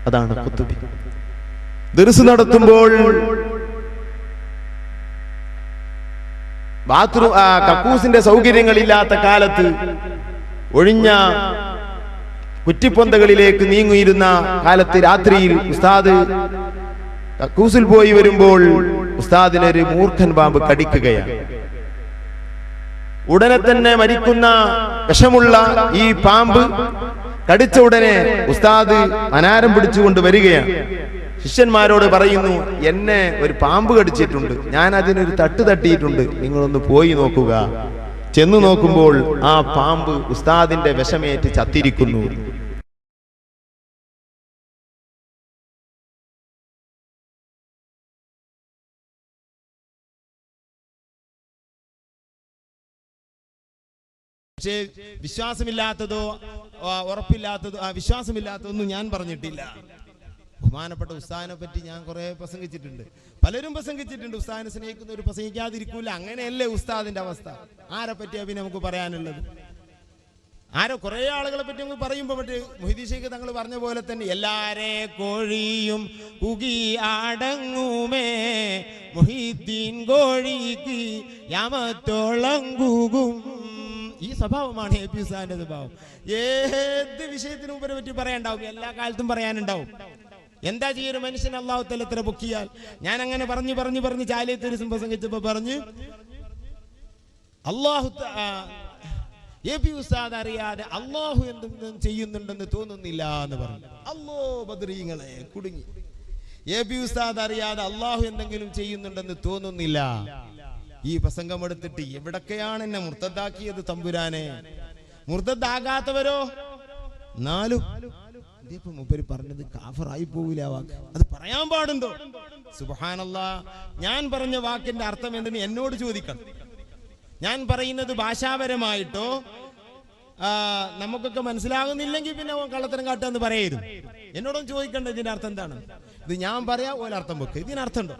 അതാണ് ഖുതുബി. ദർസ് നടത്തുമ്പോൾ ബാത്റൂം കക്കൂസിന്റെ സൗകര്യങ്ങളില്ലാത്ത കാലത്ത് ഒഴിഞ്ഞ കുറ്റിപ്പൊന്തകളിലേക്ക് നീങ്ങിയിരുന്ന കാലത്ത് രാത്രിയിൽ ഉസ്താദ് കക്കൂസിൽ പോയി വരുമ്പോൾ ഉസ്താദിനൊരു മൂർഖൻ പാമ്പ് കടിക്കുകയാണ്. ഉടനെ തന്നെ മരിക്കുന്ന വിഷമുള്ള ഈ പാമ്പ് കടിച്ച ഉടനെ ഉസ്താദ് അനാരം പിടിച്ചുകൊണ്ട് വരികയാണ്. ശിഷ്യന്മാരോട് പറയുന്നു, എന്നെ ഒരു പാമ്പ് കടിച്ചിട്ടുണ്ട്, ഞാൻ അതിനൊരു തട്ട് തട്ടിയിട്ടുണ്ട്, നിങ്ങളൊന്ന് പോയി നോക്കുക. ചെന്നു നോക്കുമ്പോൾ ആ പാമ്പ് ഉസ്താദിന്റെ വിഷമേറ്റ് ചത്തിരിക്കുന്നു. പക്ഷേ വിശ്വാസമില്ലാത്തതോ വിശ്വാസമില്ലാത്തതൊന്നും ഞാൻ പറഞ്ഞിട്ടില്ല. ബഹുമാനപ്പെട്ട ഉസ്താദിനെ പറ്റി ഞാൻ കുറെ പ്രസംഗിച്ചിട്ടുണ്ട്, പലരും പ്രസംഗിച്ചിട്ടുണ്ട്. ഉസ്താദിനെ സ്നേഹിക്കുന്നവർ പ്രസംഗിക്കാതിരിക്കൂല. അങ്ങനെയല്ലേ ഉസ്താദിന്റെ അവസ്ഥ? ആരെ പറ്റിയാ പിന്നെ നമുക്ക് പറയാനുള്ളത്? കുറെ ആളുകളെ പറ്റി നമുക്ക് പറയുമ്പോ മറ്റേ മുഹീദ്ദീൻ ശൈഖ് തങ്ങൾ പറഞ്ഞ പോലെ തന്നെ എല്ലാരെ കോഴിയും കുകി അടങ്ങുമേ മുഹീദ്ദീൻ കോഴിക്ക് യാമത്തോളം കൂകും. ഈ സ്വഭാവമാണ് എ പി ഉസ്താദിന്റെ സ്വഭാവം. ഏത് വിഷയത്തിനും മുമ്പേ പറ്റി പറയാനുണ്ടാവും, എല്ലാ കാലത്തും പറയാനുണ്ടാവും. എന്താ ചെയ്യൊരു മനുഷ്യൻ അല്ലാഹു തആല എത്ര പൊക്കിയാൽ. ഞാൻ അങ്ങനെ പറഞ്ഞു ചാലിയത്ത് ഒരു പ്രസംഗിച്ചപ്പോ പറഞ്ഞു, അല്ലാഹു എ പി ഉസ്താദ് അറിയാതെ അല്ലാഹു എന്തെങ്കിലും ചെയ്യുന്നുണ്ടെന്ന് തോന്നുന്നില്ല എന്ന് പറഞ്ഞു. അല്ലോ ബദരീങ്ങളെ കുടുങ്ങി. എ പി ഉസ്താദ് അറിയാതെ അല്ലാഹു എന്തെങ്കിലും ചെയ്യുന്നുണ്ടെന്ന് തോന്നുന്നില്ല. ഈ പ്രസംഗം എടുത്തിട്ട് എവിടൊക്കെയാണ് എന്നെ മുർത്തദ്ദാക്കിയത് തമ്പുരാനെ? മുർത്തദ്ദാകാത്തവരോ നാലും മൂപ്പര് പറഞ്ഞത് കാഫറായി പോവില്ല. വാക്ക് അത് പറയാൻ പാടുണ്ടോ? സുബ്ഹാനല്ലാഹ്. ഞാൻ പറഞ്ഞ വാക്കിന്റെ അർത്ഥം എന്തെന്ന് എന്നോട് ചോദിക്കണം. ഞാൻ പറയുന്നത് ഭാഷാപരമായിട്ടോ നമുക്കൊക്കെ മനസ്സിലാകുന്നില്ലെങ്കിൽ പിന്നെ കള്ളത്തരം കാട്ടാന്ന് പറയരുത്. എന്നോടൊന്നും ചോദിക്കണ്ട ഇതിന്റെ അർത്ഥം എന്താണ്. ഇത് ഞാൻ പറയാ പോലെ അർത്ഥം വെക്ക്. ഇതിനർത്ഥം ഉണ്ടോ?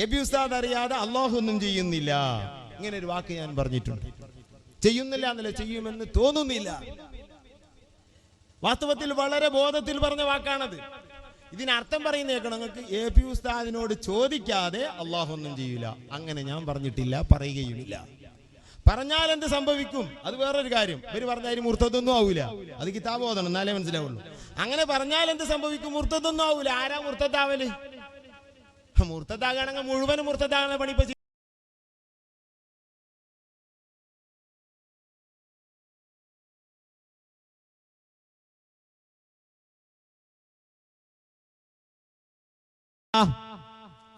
എ പി ഉസ്താദ് അറിയാതെ അല്ലാഹു ഒന്നും ചെയ്യുന്നില്ല, ഇങ്ങനെ ഒരു വാക്ക് ഞാൻ പറഞ്ഞിട്ടുണ്ട്. ചെയ്യുന്നില്ല എന്നല്ല, ചെയ്യുമെന്ന് തോന്നുന്നില്ല. വാസ്തവത്തിൽ വളരെ ബോധത്തിൽ പറഞ്ഞ വാക്കാണത്. ഇതിനർത്ഥം പറയുന്ന കേൾക്കണം നിങ്ങൾക്ക്. എ പി ഉസ്താദിനോട് ചോദിക്കാതെ അല്ലാഹു ഒന്നും ചെയ്യൂല, അങ്ങനെ ഞാൻ പറഞ്ഞിട്ടില്ല, പറയുകയുമില്ല. പറഞ്ഞാൽ എന്ത് സംഭവിക്കും അത് വേറൊരു കാര്യം. ഇവര് പറഞ്ഞാൽ മുർത്തദൊന്നും ആവൂല, അത് കിതാബ് ഓതണം എന്നാലേ മനസ്സിലാവുള്ളൂ. അങ്ങനെ പറഞ്ഞാൽ എന്ത് സംഭവിക്കും? മുർത്തദൊന്നും ആവൂല. ആരാ മുർത്തദാവല്? മുർത്തദാകണമെങ്കിൽ മുഴുവനും മുർത്തദാകണ പണി ഇപ്പൊ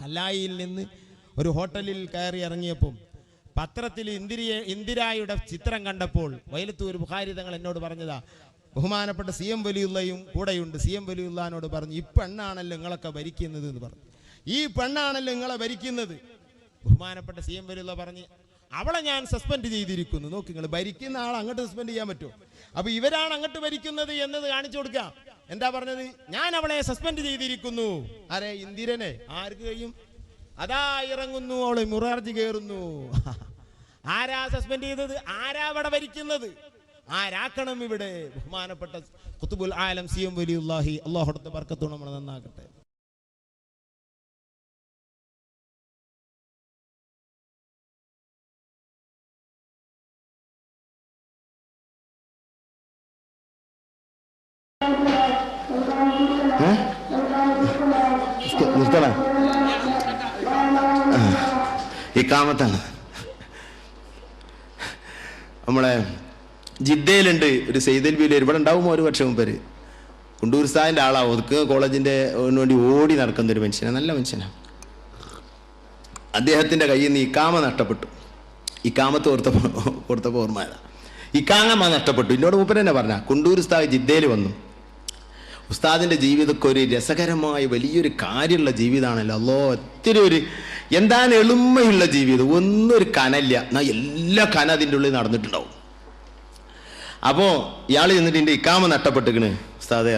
കല്ലായിയിൽ നിന്ന് ഒരു ഹോട്ടലിൽ കയറി ഇറങ്ങിയപ്പോൾ പത്രത്തിൽ ഇന്ദിരായുടെ ചിത്രം കണ്ടപ്പോൾ വൈലത്തൂർ ബുഖാരി തങ്ങൾ എന്നോട് പറഞ്ഞതാ, ബഹുമാനപ്പെട്ട സി എം വലിയുള്ളയും കൂടെയുണ്ട്. സി എം വലിയുള്ളാനോട് പറഞ്ഞു, ഈ പെണ്ണാണല്ലോ നിങ്ങളൊക്കെ ഭരിക്കുന്നത് എന്ന് പറഞ്ഞു. ഈ പെണ്ണാണല്ലോ നിങ്ങളെ ഭരിക്കുന്നത്. ബഹുമാനപ്പെട്ട സി എം വലിയുള്ള പറഞ്ഞ്, അവളെ ഞാൻ സസ്പെൻഡ് ചെയ്തിരിക്കുന്നു. നോക്കി, നിങ്ങൾ ഭരിക്കുന്ന ആളെ അങ്ങോട്ട് സസ്പെൻഡ് ചെയ്യാൻ പറ്റുമോ? അപ്പൊ ഇവരാണ് അങ്ങോട്ട് ഭരിക്കുന്നത് എന്നത് കാണിച്ചു കൊടുക്കാം. എന്താ പറഞ്ഞത്? ഞാൻ അവളെ സസ്പെൻഡ് ചെയ്തിരിക്കുന്നു. ആരെ? ഇന്ദിരനെ. ആർക്ക് കഴിയും? അതാ ഇറങ്ങുന്നു അവളെ, മുറാർജി കയറുന്നു. ആരാ സസ്പെൻഡ് ചെയ്തത്? ആരാ അവിടെ ഭരിക്കുന്നത്? ആരാക്കണം ഇവിടെ? ബഹുമാനപ്പെട്ട ഖുതുബുൽ ആലം സി എം വലിയുല്ലാഹി, അല്ലാഹുവിന്റെ ബർക്കത്തോടെ നമ്മൾ നന്നാക്കട്ടെ. ഇക്കാമത്താണ്. നമ്മളെ ജിദ്ദയിലുണ്ട് ഒരു സെയ്ദൽ ബിലർ, ഇവിടെ ഉണ്ടാവുമോ ഒരു വർഷം മുമ്പ്. കുണ്ടൂർ ഉസ്താദിന്റെ ആളാവും. ഒതുക്ക് കോളേജിന്റെ വേണ്ടി ഓടി നടക്കുന്ന ഒരു മനുഷ്യനാണ്, നല്ല മനുഷ്യനാണ്. അദ്ദേഹത്തിന്റെ കയ്യിൽ നിന്ന് ഇക്കാമ നഷ്ടപ്പെട്ടു. ഇക്കാമത്ത് കൊടുത്തപ്പോൾ ഓർമ്മ ഇക്കാമ നഷ്ടപ്പെട്ടു. എന്നോട് മൂപ്പര് തന്നെ പറഞ്ഞ, കുണ്ടൂർ ഉസ്താദ് ജിദ്ദയിൽ വന്നു. ഉസ്താദിന്റെ ജീവിതമൊക്കെ ഒരു രസകരമായ വലിയൊരു കാര്യമുള്ള ജീവിതമാണല്ലോ. അല്ലോ ഒത്തിരി ഒരു എന്താണ് എളിമയുള്ള ജീവിതം, ഒന്നും ഒരു കനല്ല. എന്നാൽ എല്ലാ കന അതിൻ്റെ ഉള്ളിൽ നടന്നിട്ടുണ്ടാവും. അപ്പോൾ ഇയാൾ ചെന്നിട്ട് എൻ്റെ ഇക്കാമ നഷ്ടപ്പെട്ടിക്കണ് ഉസ്താദേ.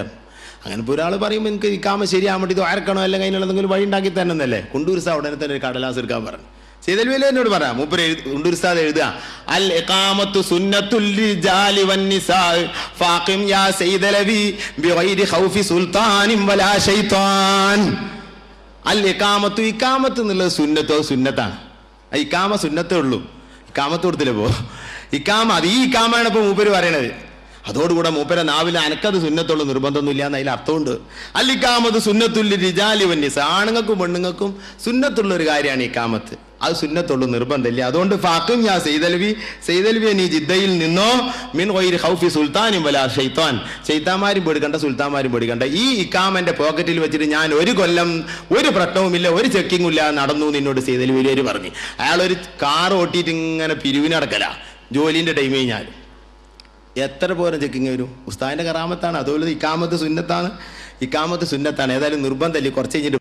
അങ്ങനെ ഇപ്പോൾ ഒരാൾ പറയുമ്പോൾ എനിക്ക് ഇക്കാമ ശരിയാകാൻ വേണ്ടി ഇത് ആർക്കണോ അല്ലെങ്കിൽ അതിനുള്ള എന്തെങ്കിലും വഴി ഉണ്ടാക്കി തന്നെന്നല്ലേ. കുണ്ടൂർ ഉസ്താദ് ഉടനെ തന്നെ ഒരു കടലാസ് എടുക്കാൻ പറഞ്ഞു. സൈദൽവി എന്നോട് പറയാം, മൂപ്പര് ഉണ്ടൂർ ഉസ്താദ് എഴുതുക, അൽ ഇഖാമത്തു സുന്നത്തുൽ റിജാലി വന്നിസാ ഫാഖിം യാ സൈദലവി ബിഗൈരി ഖൗഫി സുൽത്താനിൻ വലാ ശൈത്താൻ. അൽ ഇഖാമത്തു, ഇഖാമത്ത് എന്നുള്ളത് സുന്നത്താണ്. ഇഖാമ സുന്നത്തേ ഉള്ളൂ. ഇഖാമത്ത് കൊടുത്തില്ലേ പോ, ഇഖാമ അത് ഈ ഇഖാമാണ് ഇപ്പൊ മൂപ്പര് പറയണത്. അതോടുകൂടെ മൂപ്പര നാവിൽ അനക്കത് സുന്നത്തുള്ള നിർബന്ധമൊന്നുമില്ല എന്ന് അതിൽ അർത്ഥമുണ്ട്. അല്ലിക്കാമത്ത് സുന്നത്തുല്ലി റിജാലി വന്നിസ്, ആണുങ്ങൾക്കും പെണ്ണുങ്ങൾക്കും സുന്നത്തുള്ള ഒരു കാര്യമാണ് ഇക്കാമത്ത്. അത് സുന്നത്തുള്ള നിർബന്ധമില്ല. അതുകൊണ്ട് ഫാഖിം യാ സൈദൽവി നീ ജിദ്ദയിൽ നിന്നോ മിൻ ഗൈരി ഖൗഫി സുൽത്താനിൻ വലാ ശൈത്താൻ, ശൈത്താന്മാരും പേടിക്കണ്ട സുൽത്താന്മാരും പേടിക്കണ്ട. ഈ ഇക്കാമന്റെ പോക്കറ്റിൽ വെച്ചിട്ട് ഞാൻ ഒരു കൊല്ലം ഒരു പ്രശ്നവുമില്ല, ഒരു ചെക്കിങ്ങും ഇല്ല നടന്നു നിന്നോട് സൈദൽവിയിലേര് പറഞ്ഞു. അയാളൊരു കാർ ഓട്ടിയിട്ട് ഇങ്ങനെ പിരിവിനടക്കല, ജോലിന്റെ ടൈം കഴിഞ്ഞാൽ എത്ര പോരം ചെക്കിങ് വരും. ഉസ്താദിന്റെ കറാമത്താണ്. അതുപോലെ ഇക്കാമത്ത് സുന്നത്താണ്. ഏതായാലും നിർബന്ധമല്ലേ, കുറച്ച് കഴിഞ്ഞിട്ട്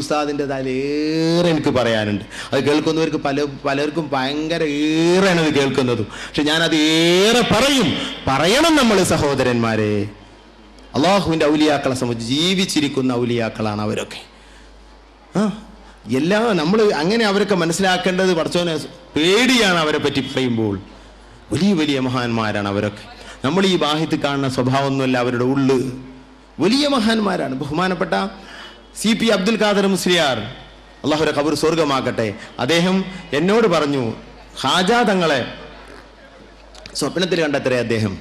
ഉസ്താദിൻ്റെതായാലേറെ എനിക്ക് പറയാനുണ്ട്. അത് കേൾക്കുന്നവർക്ക് പലർക്കും ഭയങ്കര ഏറെയാണ് അത് കേൾക്കുന്നതും. പക്ഷെ ഞാനത് ഏറെ പറയണം നമ്മൾ സഹോദരന്മാരെ. അള്ളാഹുവിൻ്റെ ഔലിയാക്കളെ സംബന്ധിച്ച് ജീവിച്ചിരിക്കുന്ന ഔലിയാക്കളാണ് അവരൊക്കെ. എല്ലാം നമ്മൾ അങ്ങനെ അവരൊക്കെ മനസ്സിലാക്കേണ്ടത്. പടച്ചോനെ പേടിയാണ് അവരെ പറ്റി പറയുമ്പോൾ. വലിയ വലിയ മഹാന്മാരാണ് അവരൊക്കെ. നമ്മൾ ഈ ബാഹ്യത്തിൽ കാണുന്ന സ്വഭാവമൊന്നുമല്ല അവരുടെ ഉള്ളു. വലിയ മഹാന്മാരാണ്. ബഹുമാനപ്പെട്ട CP അബ്ദുൽ ഖാദർ മുസ്ലിയാർ, അള്ളാഹുവിന്റെ ഖബർ സ്വർഗമാക്കട്ടെ, അദ്ദേഹം എന്നോട് പറഞ്ഞു, ഖാജാ തങ്ങളെ സ്വപ്നത്തിൽ കണ്ടത്രേ അദ്ദേഹം.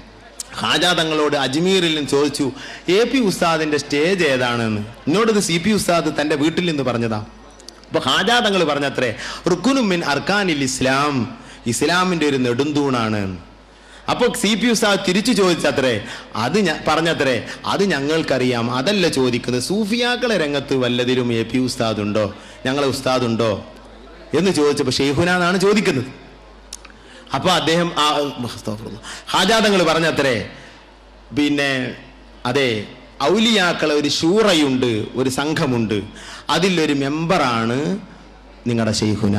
ഖാജാ തങ്ങളോട് അജ്മീറിൽ നിന്ന് ചോദിച്ചു, AP ഉസ്താദിന്റെ സ്റ്റേജ് ഏതാണെന്ന്. എന്നോടത് CP ഉസ്താദ് തന്റെ വീട്ടിൽ നിന്ന് പറഞ്ഞതാ. അപ്പൊ ഖാജാ തങ്ങൾ പറഞ്ഞത്രേ, റുക്കുനും മിൻ അർക്കാനിൽ ഇസ്ലാം, ഇസ്ലാമിന്റെ ഒരു നെടുന്തൂണാണ്. അപ്പൊ CP ഉസ്താദ് തിരിച്ചു ചോദിച്ചത്രേ, പറഞ്ഞത്രേ, അത് ഞങ്ങൾക്കറിയാം, അതല്ല ചോദിക്കുന്നത്, സൂഫിയാക്കളെ രംഗത്ത് വല്ലതിലും AP ഉസ്താദുണ്ടോ, ഞങ്ങളെ ഉസ്താദുണ്ടോ എന്ന് ചോദിച്ചപ്പോ ഷെയ്ഖുനാണ് ചോദിക്കുന്നത്. അപ്പൊ അദ്ദേഹം ഹാജാതങ്ങൾ പറഞ്ഞത്രേ, പിന്നെ അതെ, ഔലിയാക്കളെ ഒരു ശൂറയുണ്ട്, ഒരു സംഘമുണ്ട്, അതിലൊരു മെമ്പറാണ് നിങ്ങളുടെ ഷെയ്ഖുന.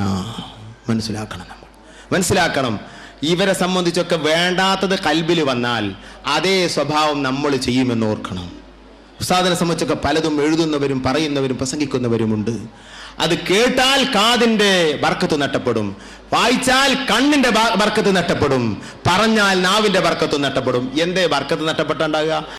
മനസ്സിലാക്കണം. ഇവരെ സംബന്ധിച്ചൊക്കെ വേണ്ടാത്തത് കൽബിൽ വന്നാൽ അതേ സ്വഭാവം നമ്മൾ ചെയ്യുമെന്ന് ഓർക്കണം. ഉസ്താദിനെ സംബന്ധിച്ചൊക്കെ പലതും എഴുതുന്നവരും പറയുന്നവരും പ്രസംഗിക്കുന്നവരുമുണ്ട്. അത് കേട്ടാൽ കാതിന്റെ ബർക്കത്ത് നഷ്ടപ്പെടും, വായിച്ചാൽ കണ്ണിന്റെ ബർക്കത്ത് നഷ്ടപ്പെടും, പറഞ്ഞാൽ നാവിന്റെ ബർക്കത്ത് നഷ്ടപ്പെടും. എന്തേ ബർക്കത്ത് നഷ്ടപ്പെട്ടുണ്ടാകുക?